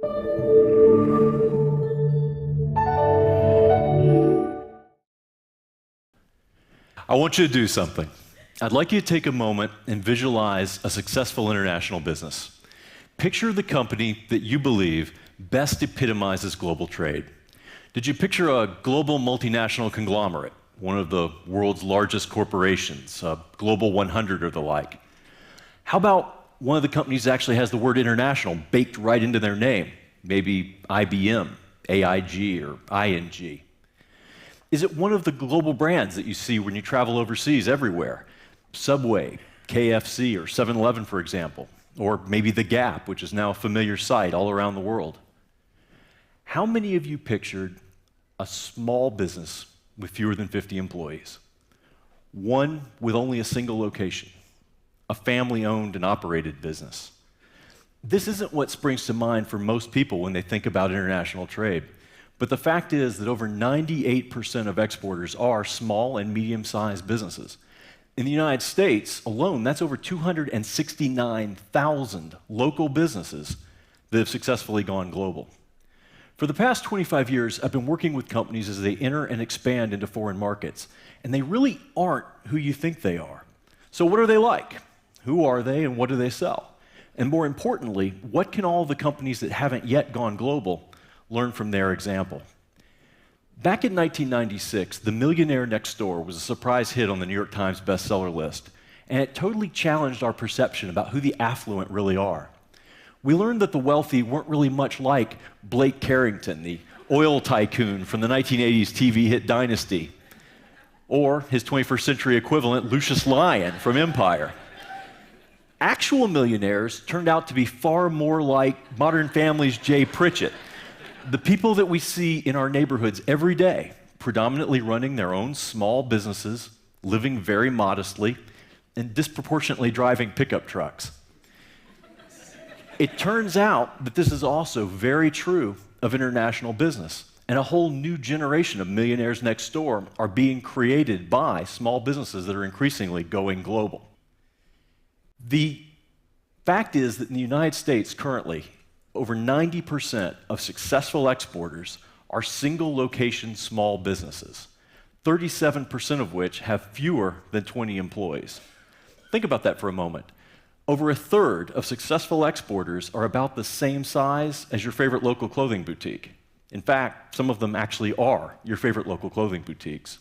I want you to do something. I'd like you to take a moment and visualize a successful international business. Picture the company that you believe best epitomizes global trade. Did you picture a global multinational conglomerate, one of the world's largest corporations, a Global 100 or the like? How about one of the companies that actually has the word international baked right into their name? Maybe IBM, AIG, or ING. Is it one of the global brands that you see when you travel overseas everywhere? Subway, KFC, or 7-Eleven, for example. Or maybe The Gap, which is now a familiar sight all around the world. How many of you pictured a small business with fewer than 50 employees? One with only a single location, a family-owned and operated business. This isn't what springs to mind for most people when they think about international trade. But the fact is that over 98% of exporters are small and medium-sized businesses. In the United States alone, that's over 269,000 local businesses that have successfully gone global. For the past 25 years, I've been working with companies as they enter and expand into foreign markets, and they really aren't who you think they are. So what are they like? Who are they and what do they sell? And more importantly, what can all the companies that haven't yet gone global learn from their example? Back in 1996, The Millionaire Next Door was a surprise hit on the New York Times bestseller list, and it totally challenged our perception about who the affluent really are. We learned that the wealthy weren't really much like Blake Carrington, the oil tycoon from the 1980s TV hit Dynasty, or his 21st century equivalent, Lucius Lyon from Empire. Actual millionaires turned out to be far more like Modern Family's Jay Pritchett, the people that we see in our neighborhoods every day, predominantly running their own small businesses, living very modestly, and disproportionately driving pickup trucks. It turns out that this is also very true of international business, and a whole new generation of millionaires next door are being created by small businesses that are increasingly going global. The fact is that in the United States currently, over 90% of successful exporters are single-location small businesses, 37% of which have fewer than 20 employees. Think about that for a moment. Over a third of successful exporters are about the same size as your favorite local clothing boutique. In fact, some of them actually are your favorite local clothing boutiques.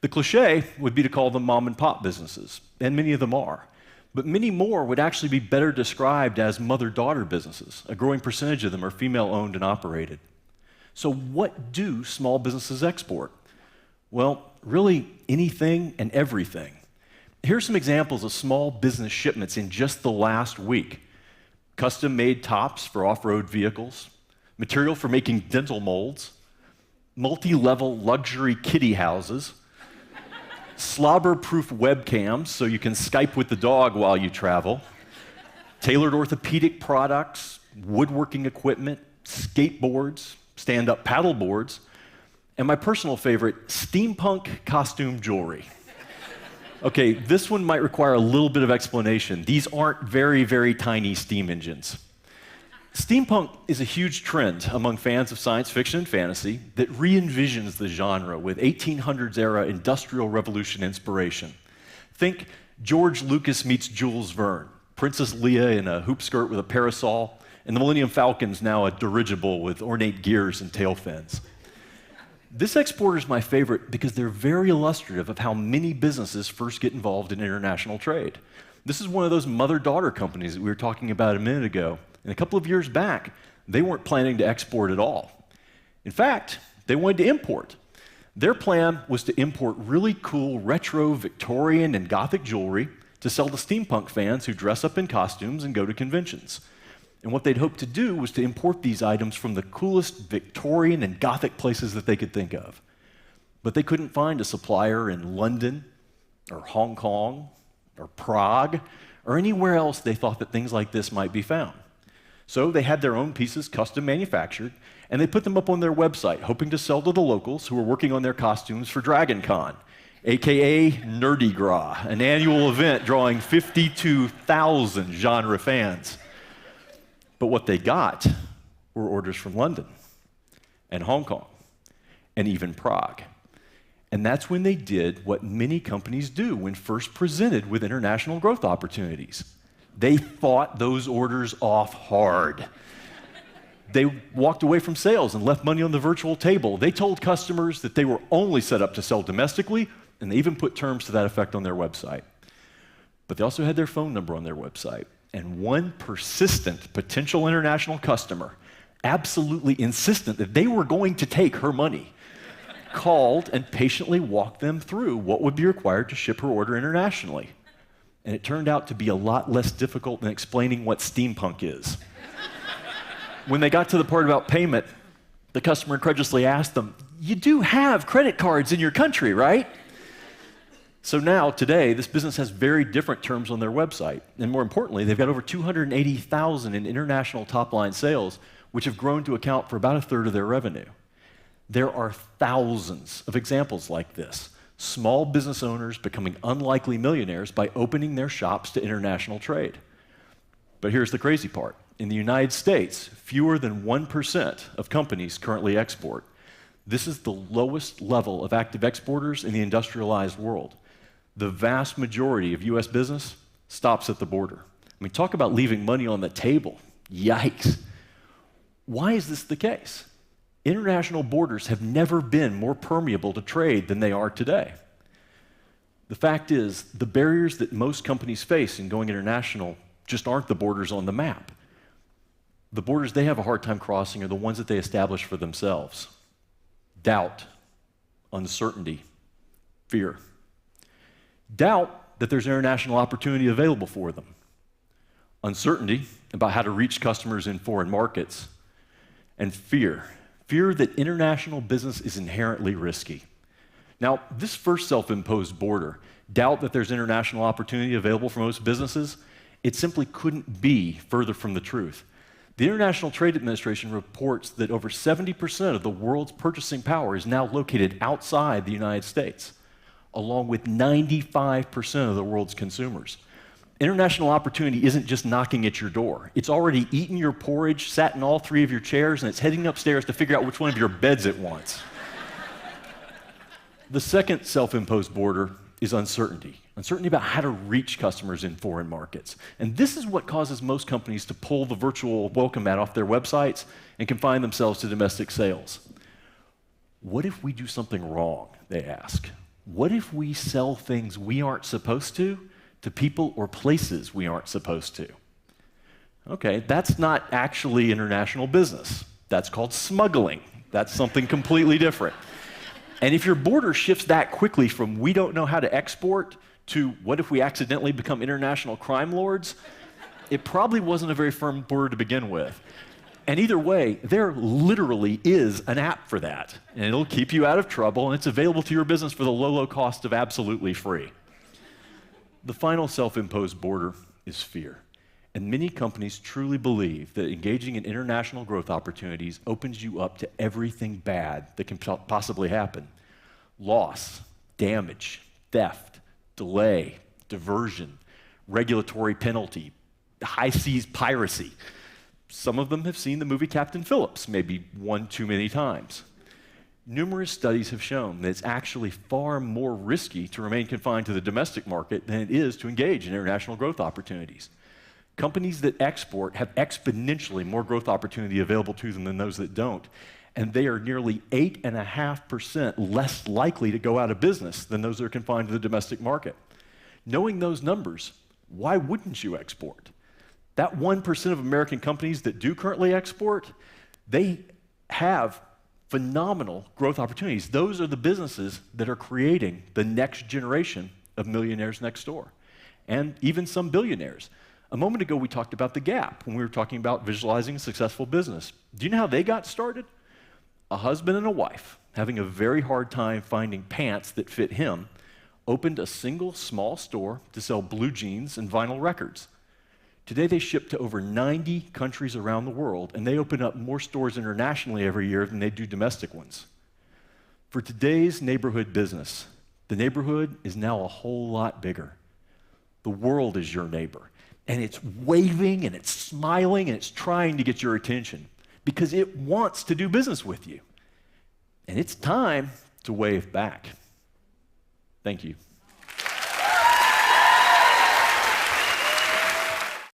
The cliche would be to call them mom-and-pop businesses, and many of them are. But many more would actually be better described as mother-daughter businesses. A growing percentage of them are female-owned and operated. So what do small businesses export? Well, really anything and everything. Here's some examples of small business shipments in just the last week. Custom-made tops for off-road vehicles, material for making dental molds, multi-level luxury kiddie houses, slobber-proof webcams so you can Skype with the dog while you travel, tailored orthopedic products, woodworking equipment, skateboards, stand-up paddle boards, and my personal favorite, steampunk costume jewelry. Okay, this one might require a little bit of explanation. These aren't very, very tiny steam engines. Steampunk is a huge trend among fans of science fiction and fantasy that re-envisions the genre with 1800s-era Industrial Revolution inspiration. Think George Lucas meets Jules Verne, Princess Leia in a hoop skirt with a parasol, and the Millennium Falcon's now a dirigible with ornate gears and tail fins. This exporter is my favorite because they're very illustrative of how many businesses first get involved in international trade. This is one of those mother-daughter companies that we were talking about a minute ago. And a couple of years back, they weren't planning to export at all. In fact, they wanted to import. Their plan was to import really cool retro Victorian and Gothic jewelry to sell to steampunk fans who dress up in costumes and go to conventions. And what they'd hoped to do was to import these items from the coolest Victorian and Gothic places that they could think of. But they couldn't find a supplier in London or Hong Kong or Prague or anywhere else they thought that things like this might be found. So they had their own pieces custom manufactured, and they put them up on their website, hoping to sell to the locals who were working on their costumes for Dragon Con, aka Nerdy Gras, an annual event drawing 52,000 genre fans. But what they got were orders from London and Hong Kong and even Prague. And that's when they did what many companies do when first presented with international growth opportunities. They fought those orders off hard. They walked away from sales and left money on the virtual table. They told customers that they were only set up to sell domestically, and they even put terms to that effect on their website. But they also had their phone number on their website. And one persistent potential international customer, absolutely insistent that they were going to take her money, called and patiently walked them through what would be required to ship her order internationally. And it turned out to be a lot less difficult than explaining what steampunk is. When they got to the part about payment, the customer incredulously asked them, "You do have credit cards in your country, right?" So now, today, this business has very different terms on their website. And more importantly, they've got over 280,000 in international top-line sales, which have grown to account for about a third of their revenue. There are thousands of examples like this. Small business owners becoming unlikely millionaires by opening their shops to international trade. But here's the crazy part. In the United States, fewer than 1% of companies currently export. This is the lowest level of active exporters in the industrialized world. The vast majority of US business stops at the border. I mean, talk about leaving money on the table. Yikes. Why is this the case? International borders have never been more permeable to trade than they are today. The fact is, the barriers that most companies face in going international just aren't the borders on the map. The borders they have a hard time crossing are the ones that they establish for themselves. Doubt, uncertainty, fear. Doubt that there's international opportunity available for them. Uncertainty about how to reach customers in foreign markets. And fear. Fear that international business is inherently risky. Now, this first self-imposed border, doubt that there's international opportunity available for most businesses, it simply couldn't be further from the truth. The International Trade Administration reports that over 70% of the world's purchasing power is now located outside the United States, along with 95% of the world's consumers. International opportunity isn't just knocking at your door. It's already eaten your porridge, sat in all three of your chairs, and it's heading upstairs to figure out which one of your beds it wants. The second self-imposed border is uncertainty. Uncertainty about how to reach customers in foreign markets. And this is what causes most companies to pull the virtual welcome mat off their websites and confine themselves to domestic sales. What if we do something wrong, they ask. What if we sell things we aren't supposed to people or places we aren't supposed to? Okay, that's not actually international business. That's called smuggling. That's something completely different. And if your border shifts that quickly from we don't know how to export to what if we accidentally become international crime lords, it probably wasn't a very firm border to begin with. And either way, there literally is an app for that. And it'll keep you out of trouble, and it's available to your business for the low, low cost of absolutely free. The final self-imposed border is fear. And many companies truly believe that engaging in international growth opportunities opens you up to everything bad that can possibly happen. Loss, damage, theft, delay, diversion, regulatory penalty, high seas piracy. Some of them have seen the movie Captain Phillips, maybe one too many times. Numerous studies have shown that it's actually far more risky to remain confined to the domestic market than it is to engage in international growth opportunities. Companies that export have exponentially more growth opportunity available to them than those that don't, and they are nearly 8.5% less likely to go out of business than those that are confined to the domestic market. Knowing those numbers, why wouldn't you export? That 1% of American companies that do currently export, they have phenomenal growth opportunities. Those are the businesses that are creating the next generation of millionaires next door, and even some billionaires. A moment ago, we talked about the gap when we were talking about visualizing a successful business. Do you know how they got started? A husband and a wife, having a very hard time finding pants that fit him, opened a single small store to sell blue jeans and vinyl records. Today, they ship to over 90 countries around the world, and they open up more stores internationally every year than they do domestic ones. For today's neighborhood business, the neighborhood is now a whole lot bigger. The world is your neighbor, and it's waving, and it's smiling, and it's trying to get your attention because it wants to do business with you. And it's time to wave back. Thank you.